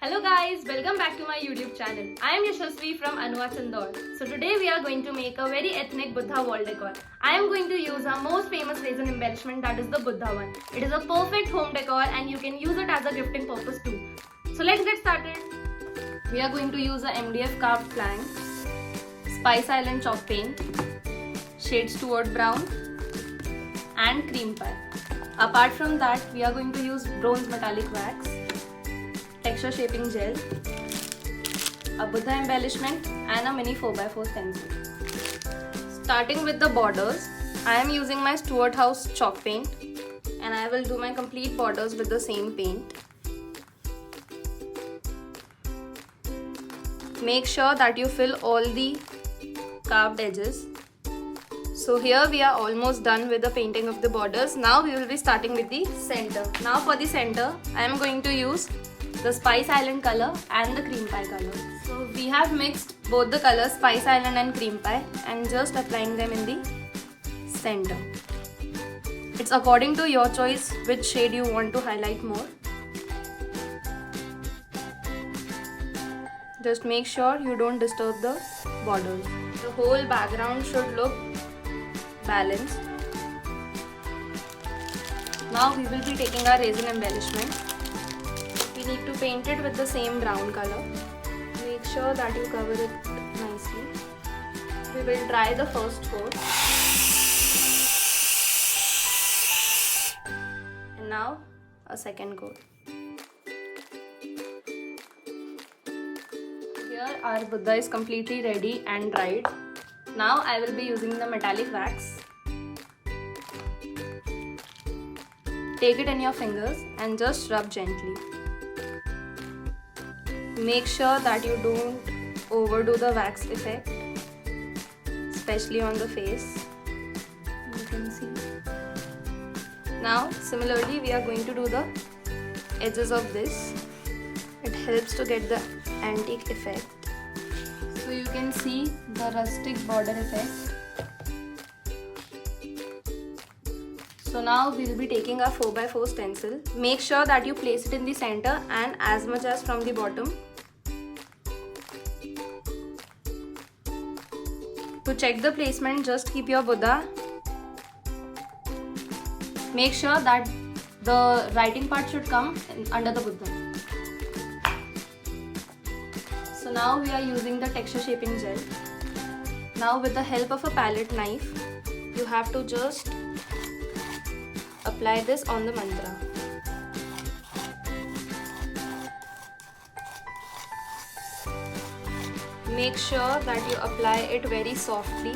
Hello guys, welcome back to my YouTube channel. I am Yashasvi from Anua Chandor. So today we are going to make a very ethnic Buddha wall decor. I am going to use our most famous resin embellishment, that is the Buddha one. It is a perfect home decor and you can use it as a gifting purpose too. So let's get started. We are going to use a MDF carved plank, Spice Island chalk paint, shades toward brown and cream pie. Apart from that, we are going to use bronze metallic wax, texture shaping gel, a Buddha embellishment and a mini 4x4 stencil. Starting with the borders, I am using my Stuart House chalk paint and I will do my complete borders with the same paint. Make sure that you fill all the carved edges. So here we are almost done with the painting of the borders. Now we will be starting with the center. Now for the center, I am going to use the Spice Island color and the cream pie color. So we have mixed both the colors Spice Island and cream pie and just applying them in the center. It's according to your choice which shade you want to highlight more. Just make sure you don't disturb the borders. The whole background should look balanced. Now we will be taking our resin embellishment. We need to paint it with the same brown color. Make sure that you cover it nicely. We will dry the first coat. And now a second coat. Here our Buddha is completely ready and dried. Now I will be using the metallic wax. Take it in your fingers and just rub gently. Make sure that you don't overdo the wax effect, especially on the face. You can see. Now similarly we are going to do the edges of this. It helps to get the antique effect. So you can see the rustic border effect. So now we will be taking our 4x4 stencil. Make sure that you place it in the center and as much as from the bottom. To check the placement, just keep your Buddha. Make sure that the writing part should come under the Buddha. So now we are using the texture shaping gel. Now with the help of a palette knife, you have to just apply this on the mantra. Make sure that you apply it very softly.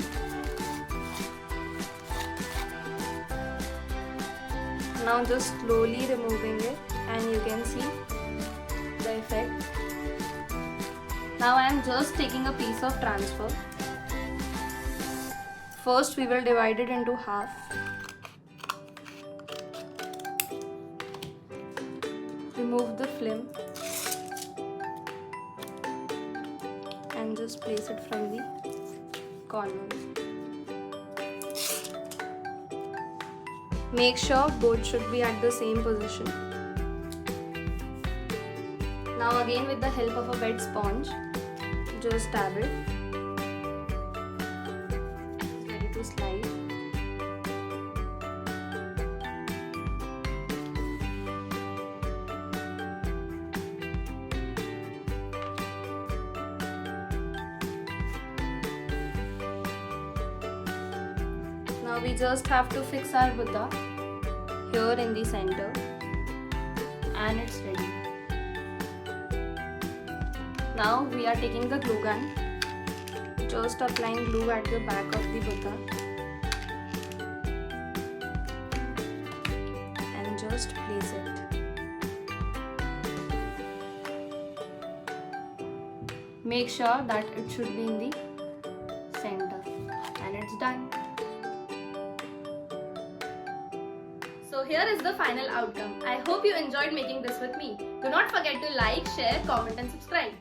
Now just slowly removing it and you can see the effect. Now I am just taking a piece of transfer. First we will divide it into half. Remove the film and just place it from the corners. Make sure both should be at the same position. Now again with the help of a wet sponge, just dab it. It's ready to slide. Now we just have to fix our Buddha here in the center and it's ready. Now we are taking the glue gun, just applying glue at the back of the Buddha and just place it. Make sure that it should be in the center and it's done. So here is the final outcome. I hope you enjoyed making this with me. Do not forget to like, share, comment and subscribe.